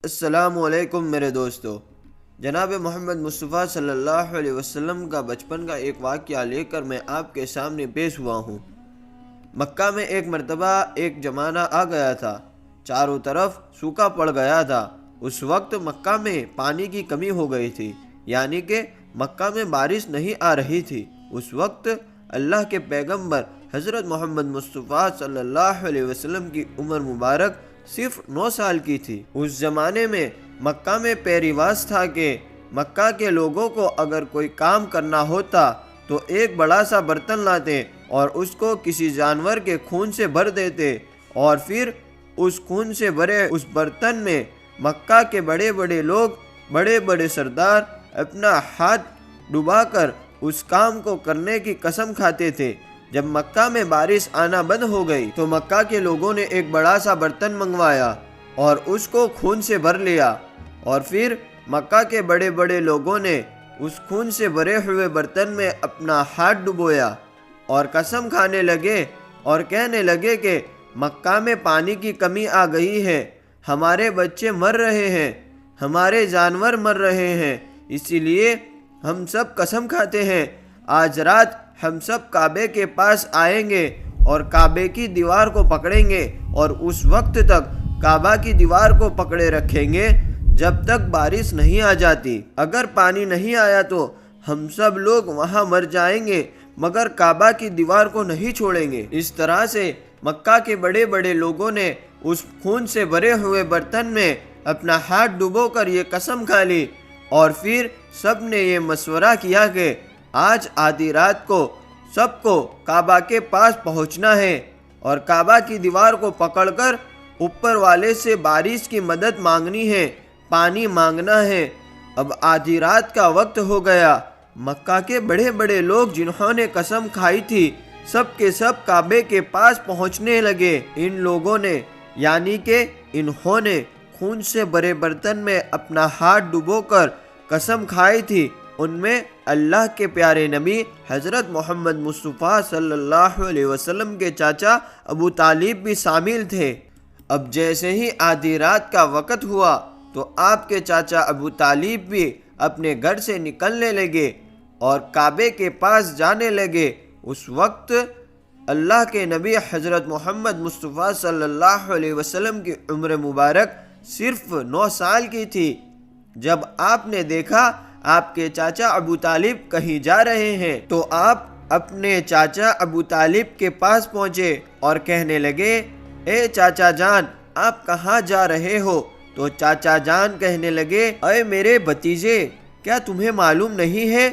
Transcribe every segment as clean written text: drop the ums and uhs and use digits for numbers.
السلام علیکم میرے دوستو۔ جناب محمد مصطفیٰ صلی اللہ علیہ وسلم کا بچپن کا ایک واقعہ لے کر میں آپ کے سامنے پیش ہوا ہوں۔ مکہ میں ایک مرتبہ ایک زمانہ آ گیا تھا، چاروں طرف سوکھا پڑ گیا تھا۔ اس وقت مکہ میں پانی کی کمی ہو گئی تھی، یعنی کہ مکہ میں بارش نہیں آ رہی تھی۔ اس وقت اللہ کے پیغمبر حضرت محمد مصطفیٰ صلی اللہ علیہ وسلم کی عمر مبارک صرف 9 سال کی تھی۔ اس زمانے میں مکہ میں رواج تھا کہ مکہ کے لوگوں کو اگر کوئی کام کرنا ہوتا تو ایک بڑا سا برتن لاتے اور اس کو کسی جانور کے خون سے بھر دیتے، اور پھر اس خون سے بھرے اس برتن میں مکہ کے بڑے بڑے لوگ، بڑے بڑے سردار اپنا ہاتھ ڈبا کر اس کام کو کرنے کی قسم کھاتے تھے۔ جب مکہ میں بارش آنا بند ہو گئی تو مکہ کے لوگوں نے ایک بڑا سا برتن منگوایا اور اس کو خون سے بھر لیا، اور پھر مکہ کے بڑے بڑے لوگوں نے اس خون سے بھرے ہوئے برتن میں اپنا ہاتھ ڈبویا اور قسم کھانے لگے اور کہنے لگے کہ مکہ میں پانی کی کمی آ گئی ہے، ہمارے بچے مر رہے ہیں، ہمارے جانور مر رہے ہیں، اسی لیے ہم سب قسم کھاتے ہیں آج رات ہم سب کعبے کے پاس آئیں گے اور کعبے کی دیوار کو پکڑیں گے، اور اس وقت تک کعبہ کی دیوار کو پکڑے رکھیں گے جب تک بارش نہیں آ جاتی۔ اگر پانی نہیں آیا تو ہم سب لوگ وہاں مر جائیں گے، مگر کعبہ کی دیوار کو نہیں چھوڑیں گے۔ اس طرح سے مکہ کے بڑے بڑے لوگوں نے اس خون سے بھرے ہوئے برتن میں اپنا ہاتھ ڈبو کر یہ قسم کھا لی، اور پھر سب نے یہ مشورہ کیا کہ آج آدھی رات کو سب کو کعبہ کے پاس پہنچنا ہے اور کعبہ کی دیوار کو پکڑ کر اوپر والے سے بارش کی مدد مانگنی ہے، پانی مانگنا ہے۔ اب آدھی رات کا وقت ہو گیا۔ مکہ کے بڑے بڑے لوگ جنہوں نے قسم کھائی تھی سب کے سب کعبے کے پاس پہنچنے لگے۔ ان لوگوں نے، یعنی کہ انہوں نے خون سے بھرے برتن میں اپنا ہاتھ ڈبو کر قسم کھائی تھی، ان میں اللہ کے پیارے نبی حضرت محمد مصطفیٰ صلی اللہ علیہ وسلم کے چاچا ابو طالب بھی شامل تھے۔ اب جیسے ہی آدھی رات کا وقت ہوا تو آپ کے چاچا ابو طالب بھی اپنے گھر سے نکلنے لگے اور کعبے کے پاس جانے لگے۔ اس وقت اللہ کے نبی حضرت محمد مصطفیٰ صلی اللہ علیہ وسلم کی عمر مبارک صرف 9 سال کی تھی۔ جب آپ نے دیکھا آپ کے چاچا ابو طالب کہیں جا رہے ہیں تو آپ اپنے چاچا ابو طالب کے پاس پہنچے اور کہنے لگے، اے چاچا جان، آپ کہاں جا رہے ہو؟ تو چاچا جان کہنے لگے، اے میرے بھتیجے، کیا تمہیں معلوم نہیں ہے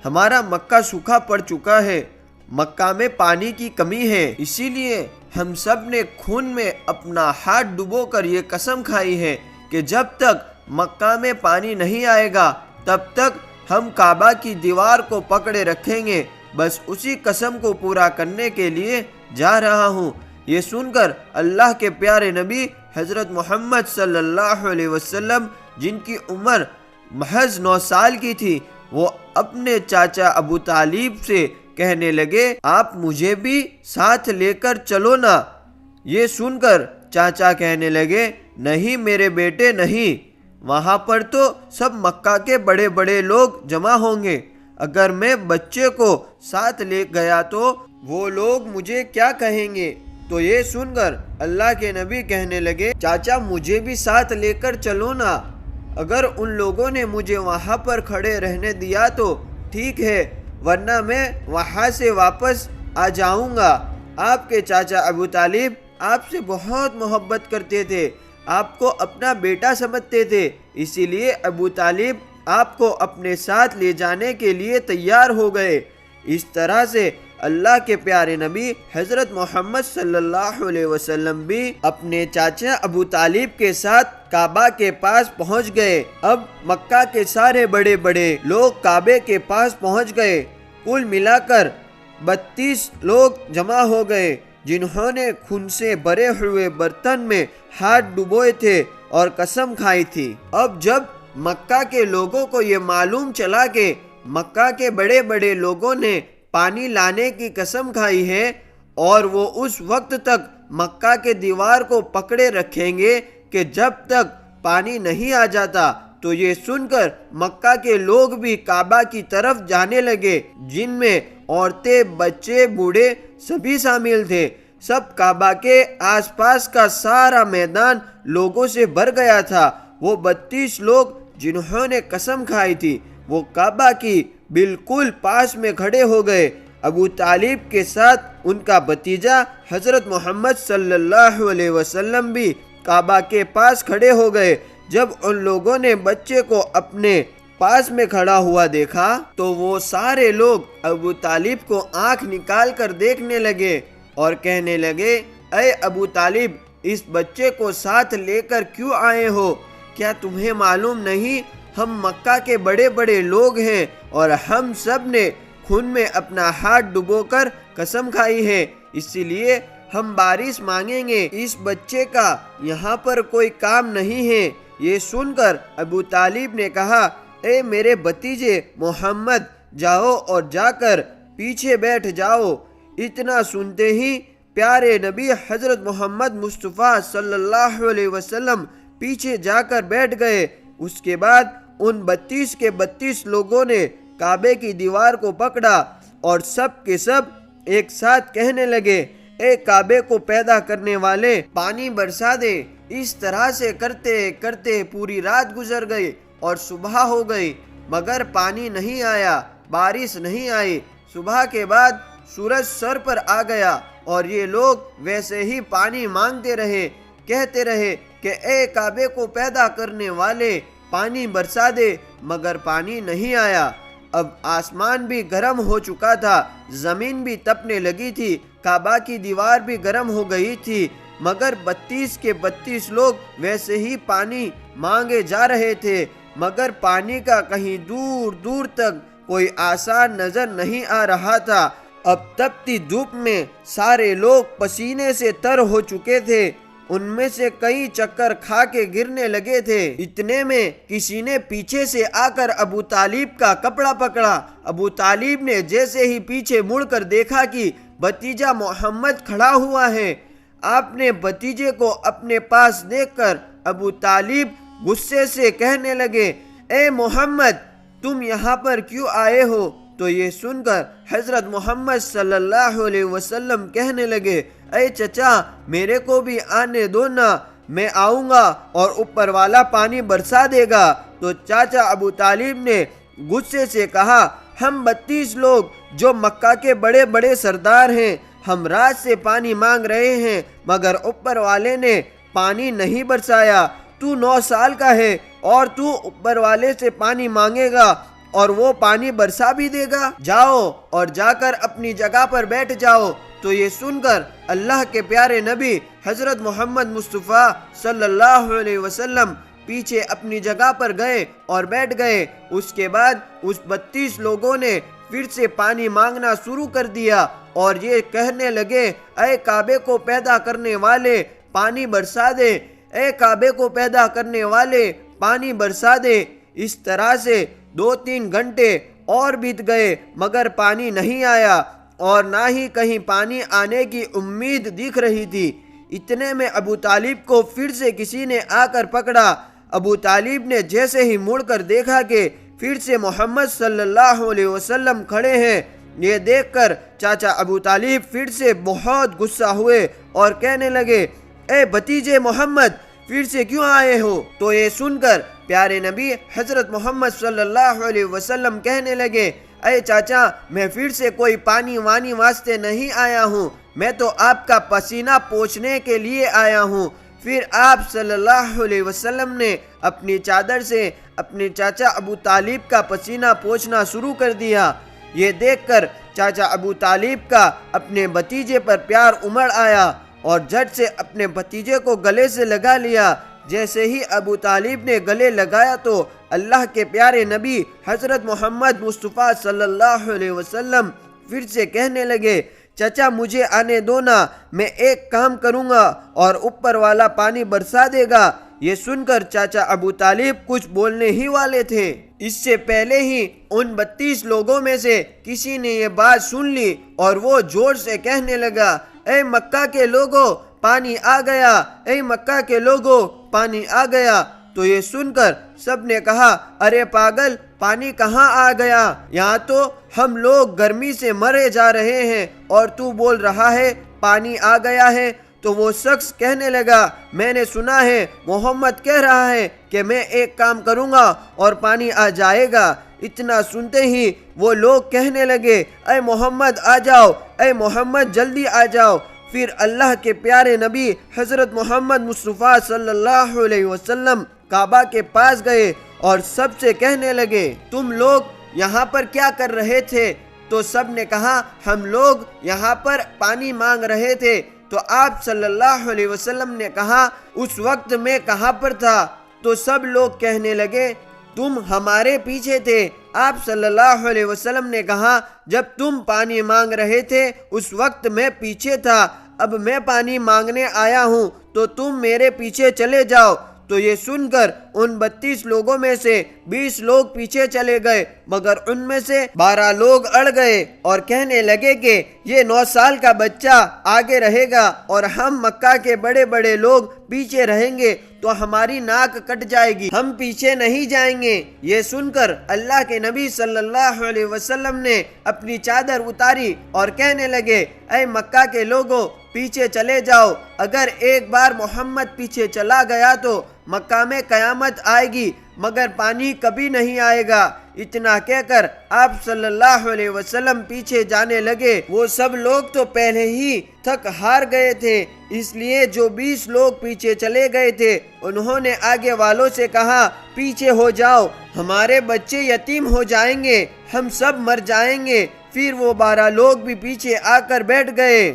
ہمارا مکہ سوکھا پڑ چکا ہے، مکہ میں پانی کی کمی ہے، اسی لیے ہم سب نے خون میں اپنا ہاتھ ڈبو کر یہ قسم کھائی ہے کہ جب تک مکہ میں پانی نہیں آئے گا تب تک ہم کعبہ کی دیوار کو پکڑے رکھیں گے۔ بس اسی قسم کو پورا کرنے کے لیے جا رہا ہوں۔ یہ سن کر اللہ کے پیارے نبی حضرت محمد صلی اللہ علیہ وسلم، جن کی عمر محض 9 سال کی تھی، وہ اپنے چاچا ابو طالب سے کہنے لگے، آپ مجھے بھی ساتھ لے کر چلو نا۔ یہ سن کر چاچا کہنے لگے، نہیں میرے بیٹے نہیں، وہاں پر تو سب مکہ کے بڑے بڑے لوگ جمع ہوں گے، اگر میں بچے کو ساتھ لے گیا تو وہ لوگ مجھے کیا کہیں گے؟ تو یہ سن کر اللہ کے نبی کہنے لگے، چاچا مجھے بھی ساتھ لے کر چلو نا، اگر ان لوگوں نے مجھے وہاں پر کھڑے رہنے دیا تو ٹھیک ہے، ورنہ میں وہاں سے واپس آ جاؤں گا۔ آپ کے چاچا ابو طالب آپ سے بہت محبت کرتے تھے، آپ کو اپنا بیٹا سمجھتے تھے، اسی لیے ابو طالب آپ کو اپنے ساتھ لے جانے کے لیے تیار ہو گئے۔ اس طرح سے اللہ کے پیارے نبی حضرت محمد صلی اللہ علیہ وسلم بھی اپنے چاچا ابو طالب کے ساتھ کعبہ کے پاس پہنچ گئے۔ اب مکہ کے سارے بڑے بڑے لوگ کعبے کے پاس پہنچ گئے۔ کل ملا کر 32 لوگ جمع ہو گئے جنہوں نے خون سے بھرے ہوئے برتن میں ہاتھ ڈبوئے تھے اور قسم کھائی تھی۔ اب جب مکہ کے لوگوں کو یہ معلوم چلا کہ مکہ کے بڑے بڑے لوگوں نے پانی لانے کی قسم کھائی ہے اور وہ اس وقت تک مکہ کے دیوار کو پکڑے رکھیں گے کہ جب تک پانی نہیں آ جاتا۔ تو یہ سن کر مکہ کے لوگ بھی کعبہ کی طرف جانے لگے، جن میں عورتیں، بچے، بوڑھے سبھی شامل تھے۔ سب کعبہ کے آس پاس کا سارا میدان لوگوں سے بھر گیا تھا۔ وہ 32 لوگ جنہوں نے قسم کھائی تھی وہ کعبہ کی بالکل پاس میں کھڑے ہو گئے۔ ابو طالب کے ساتھ ان کا بھتیجا حضرت محمد صلی اللہ علیہ وسلم بھی کعبہ کے پاس کھڑے ہو گئے۔ جب ان لوگوں نے بچے کو اپنے پاس میں کھڑا ہوا دیکھا تو وہ سارے لوگ ابو طالب کو آنکھ نکال کر دیکھنے لگے اور کہنے لگے، اے ابو طالب، اس بچے کو ساتھ لے کر کیوں آئے ہو؟ کیا تمہیں معلوم نہیں ہم مکہ کے بڑے بڑے لوگ ہیں اور ہم سب نے خون میں اپنا ہاتھ ڈبو کر قسم کھائی ہے، اسی لیے ہم بارش مانگیں گے، اس بچے کا یہاں پر کوئی کام نہیں ہے۔ یہ سن کر ابو طالب نے کہا، اے میرے بھتیجے محمد، جاؤ اور جا کر پیچھے بیٹھ جاؤ۔ اتنا سنتے ہی پیارے نبی حضرت محمد مصطفیٰ صلی اللہ علیہ وسلم پیچھے جا کر بیٹھ گئے۔ اس کے بعد ان 32 کے 32 لوگوں نے کعبے کی دیوار کو پکڑا اور سب کے سب ایک ساتھ کہنے لگے، اے کعبے کو پیدا کرنے والے، پانی برسا دے۔ اس طرح سے کرتے کرتے پوری رات گزر گئی اور صبح ہو گئی، مگر پانی نہیں آیا، بارش نہیں آئی۔ صبح کے بعد سورج سر پر آ گیا اور یہ لوگ ویسے ہی پانی مانگتے رہے، کہتے رہے کہ اے کعبے کو پیدا کرنے والے، پانی برسا دے، مگر پانی نہیں آیا۔ اب آسمان بھی گرم ہو چکا تھا، زمین بھی تپنے لگی تھی، کعبہ کی دیوار بھی گرم ہو گئی تھی، مگر 32 کے 32 لوگ ویسے ہی پانی مانگے جا رہے تھے، مگر پانی کا کہیں دور دور تک کوئی آثار نظر نہیں آ رہا تھا۔ اب تپتی دھوپ میں سارے لوگ پسینے سے تر ہو چکے تھے، ان میں سے کئی چکر کھا کے گرنے لگے تھے۔ اتنے میں کسی نے پیچھے سے آ کر ابو طالب کا کپڑا پکڑا۔ ابو طالب نے جیسے ہی پیچھے مڑ کر دیکھا کہ بھتیجا محمد کھڑا ہوا ہے، آپ نے بھتیجے کو اپنے پاس دیکھ کر ابو طالب غصے سے کہنے لگے، اے محمد، تم یہاں پر کیوں آئے ہو؟ تو یہ سن کر حضرت محمد صلی اللہ علیہ وسلم کہنے لگے، اے چچا، میرے کو بھی آنے دو نا، میں آؤں گا اور اوپر والا پانی برسا دے گا۔ تو چاچا ابو طالب نے غصے سے کہا، ہم 32 لوگ جو مکہ کے بڑے بڑے سردار ہیں، ہم رات سے پانی مانگ رہے ہیں، مگر اوپر والے نے پانی نہیں برسایا۔ تو 9 سال کا ہے اور تو اوپر والے سے پانی مانگے گا اور وہ پانی برسا بھی دے گا؟ جاؤ اور جا کر اپنی جگہ پر بیٹھ جاؤ۔ تو یہ سن کر اللہ کے پیارے نبی حضرت محمد مصطفیٰ صلی اللہ علیہ وسلم پیچھے اپنی جگہ پر گئے اور بیٹھ گئے۔ اس کے بعد اس 32 لوگوں نے پھر سے پانی مانگنا شروع کر دیا اور یہ کہنے لگے، اے کعبے کو پیدا کرنے والے، پانی برسا دے، اے کعبے کو پیدا کرنے والے، پانی برسا دے۔ اس طرح سے 2-3 گھنٹے اور بیت گئے، مگر پانی نہیں آیا اور نہ ہی کہیں پانی آنے کی امید دکھ رہی تھی۔ اتنے میں ابو طالب کو پھر سے کسی نے آ کر پکڑا۔ ابو طالب نے جیسے ہی مڑ کر دیکھا کہ پھر سے محمد صلی اللہ علیہ وسلم کھڑے ہیں، یہ دیکھ کر چاچا ابو طالب پھر سے بہت غصہ ہوئے اور کہنے لگے، اے بھتیجے محمد، پھر سے کیوں آئے ہو؟ تو یہ سن کر پیارے نبی حضرت محمد صلی اللہ علیہ وسلم کہنے لگے، اے چاچا، میں پھر سے کوئی پانی وانی واسطے نہیں آیا ہوں، میں تو آپ کا پسینہ پوچھنے کے لیے آیا ہوں۔ پھر آپ صلی اللہ علیہ وسلم نے اپنی چادر سے اپنے چاچا ابو طالب کا پسینہ پوچھنا شروع کر دیا۔ یہ دیکھ کر چاچا ابو طالب کا اپنے بھتیجے پر پیار امڑ آیا اور جھٹ سے اپنے بھتیجے کو گلے سے لگا لیا۔ جیسے ہی ابو طالب نے گلے لگایا تو اللہ کے پیارے نبی حضرت محمد مصطفیٰ صلی اللہ علیہ وسلم پھر سے کہنے لگے، چچا مجھے آنے دو نا، میں ایک کام کروں گا اور اوپر والا پانی برسا دے گا۔ یہ سن کر چاچا ابو طالب کچھ بولنے ہی والے تھے، اس سے پہلے ہی ان 32 لوگوں میں سے کسی نے یہ بات سن لی اور وہ زور سے کہنے لگا، اے مکہ کے لوگوں، پانی آ گیا، اے مکہ کے لوگوں، پانی آ گیا۔ تو یہ سن کر سب نے کہا ارے پاگل، پانی کہاں آ گیا؟ یہاں تو ہم لوگ گرمی سے مرے جا رہے ہیں اور تو بول رہا ہے پانی آ گیا ہے۔ تو وہ شخص کہنے لگا میں نے سنا ہے محمد کہہ رہا ہے کہ میں ایک کام کروں گا اور پانی آ جائے گا۔ اتنا سنتے ہی وہ لوگ کہنے لگے اے محمد آ جاؤ، اے محمد جلدی آ جاؤ۔ پھر اللہ کے پیارے نبی حضرت محمد مصطفیٰ صلی اللہ علیہ وسلم کعبہ کے پاس گئے اور سب سے کہنے لگے تم لوگ یہاں پر کیا کر رہے تھے؟ تو سب نے کہا ہم لوگ یہاں پر پانی مانگ رہے تھے۔ تو آپ صلی اللہ علیہ وسلم نے کہا اس وقت میں کہاں پر تھا؟ تو سب لوگ کہنے لگے تم ہمارے پیچھے تھے۔ آپ صلی اللہ علیہ وسلم نے کہا جب تم پانی مانگ رہے تھے اس وقت میں پیچھے تھا، اب میں پانی مانگنے آیا ہوں تو تم میرے پیچھے چلے جاؤ۔ تو یہ سن کر ان 32 لوگوں میں سے 20 لوگ پیچھے چلے گئے، مگر ان میں سے 12 لوگ اڑ گئے اور کہنے لگے کہ یہ 9 سال کا بچہ آگے رہے گا اور ہم مکہ کے بڑے بڑے لوگ پیچھے رہیں گے تو ہماری ناک کٹ جائے گی، ہم پیچھے نہیں جائیں گے۔ یہ سن کر اللہ کے نبی صلی اللہ علیہ وسلم نے اپنی چادر اتاری اور کہنے لگے اے مکہ کے لوگوں پیچھے چلے جاؤ، اگر ایک بار محمد پیچھے چلا گیا تو مکہ میں قیامت آئے گی مگر پانی کبھی نہیں آئے گا۔ اتنا کہہ کر آپ صلی اللہ علیہ وسلم پیچھے جانے لگے۔ وہ سب لوگ تو پہلے ہی تھک ہار گئے تھے، اس لیے جو 20 لوگ پیچھے چلے گئے تھے انہوں نے آگے والوں سے کہا پیچھے ہو جاؤ، ہمارے بچے یتیم ہو جائیں گے، ہم سب مر جائیں گے۔ پھر وہ 12 لوگ بھی پیچھے آ کر بیٹھ گئے۔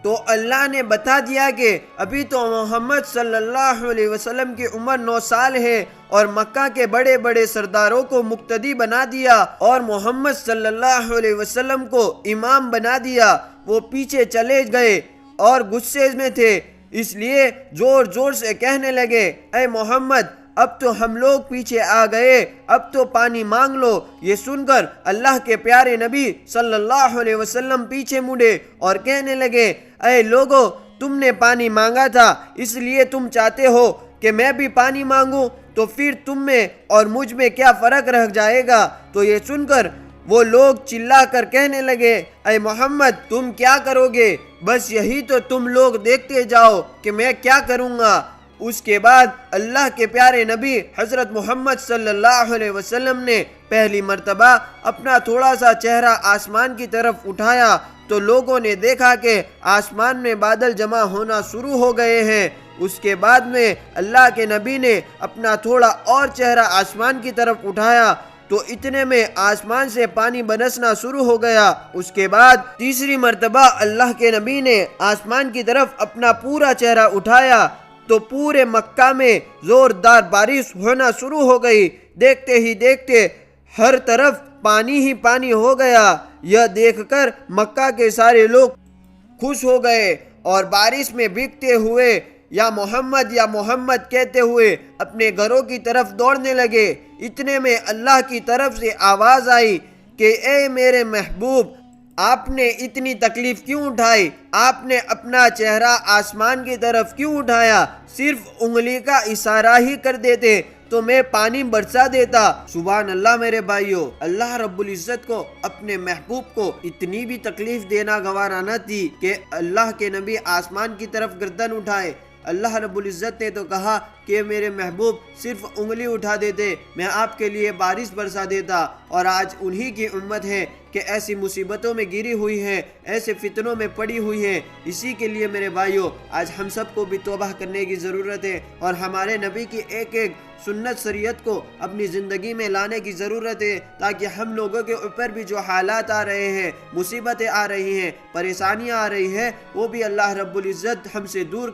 تو اللہ نے بتا دیا کہ ابھی تو محمد صلی اللہ علیہ وسلم کی عمر 9 سال ہے اور مکہ کے بڑے بڑے سرداروں کو مقتدی بنا دیا اور محمد صلی اللہ علیہ وسلم کو امام بنا دیا۔ وہ پیچھے چلے گئے اور غصے میں تھے، اس لیے زور زور سے کہنے لگے اے محمد اب تو ہم لوگ پیچھے آ گئے، اب تو پانی مانگ لو۔ یہ سن کر اللہ کے پیارے نبی صلی اللہ علیہ وسلم پیچھے مڑے اور کہنے لگے اے لوگو تم نے پانی مانگا تھا اس لیے تم چاہتے ہو کہ میں بھی پانی مانگوں، تو پھر تم میں اور مجھ میں کیا فرق رہ جائے گا؟ تو یہ سن کر وہ لوگ چلا کر کہنے لگے اے محمد تم کیا کرو گے؟ بس یہی تو تم لوگ دیکھتے جاؤ کہ میں کیا کروں گا۔ اس کے بعد اللہ کے پیارے نبی حضرت محمد صلی اللہ علیہ وسلم نے پہلی مرتبہ اپنا تھوڑا سا چہرہ آسمان کی طرف اٹھایا تو لوگوں نے دیکھا کہ آسمان میں بادل جمع ہونا شروع ہو گئے ہیں۔ اس کے بعد میں اللہ کے نبی نے اپنا تھوڑا اور چہرہ آسمان کی طرف اٹھایا تو اتنے میں آسمان سے پانی برسنا شروع ہو گیا۔ اس کے بعد تیسری مرتبہ اللہ کے نبی نے آسمان کی طرف اپنا پورا چہرہ اٹھایا تو پورے مکہ میں زوردار بارش ہونا شروع ہو گئی۔ دیکھتے ہی دیکھتے ہر طرف پانی ہی پانی ہو گیا۔ یہ دیکھ کر مکہ کے سارے لوگ خوش ہو گئے اور بارش میں بھیگتے ہوئے یا محمد کہتے ہوئے اپنے گھروں کی طرف دوڑنے لگے۔ اتنے میں اللہ کی طرف سے آواز آئی کہ اے میرے محبوب آپ نے اتنی تکلیف کیوں اٹھائی؟ آپ نے اپنا چہرہ آسمان کی طرف کیوں اٹھایا؟ صرف انگلی کا اشارہ ہی کر دیتے تو میں پانی برسا دیتا۔ سبحان اللہ میرے بھائیو، اللہ رب العزت کو اپنے محبوب کو اتنی بھی تکلیف دینا گوارا نہ تھی کہ اللہ کے نبی آسمان کی طرف گردن اٹھائے۔ اللہ رب العزت نے تو کہا کہ میرے محبوب صرف انگلی اٹھا دیتے میں آپ کے لیے بارش برسا دیتا، اور آج انہی کی امت ہے کہ ایسی مصیبتوں میں گری ہوئی ہے، ایسے فتنوں میں پڑی ہوئی ہے۔ اسی کے لیے میرے بھائیوں آج ہم سب کو بھی توبہ کرنے کی ضرورت ہے اور ہمارے نبی کی ایک ایک سنت شریعت کو اپنی زندگی میں لانے کی ضرورت ہے، تاکہ ہم لوگوں کے اوپر بھی جو حالات آ رہے ہیں، مصیبتیں آ رہی ہیں، پریشانیاں آ رہی ہیں، وہ بھی اللہ رب العزت ہم سے دور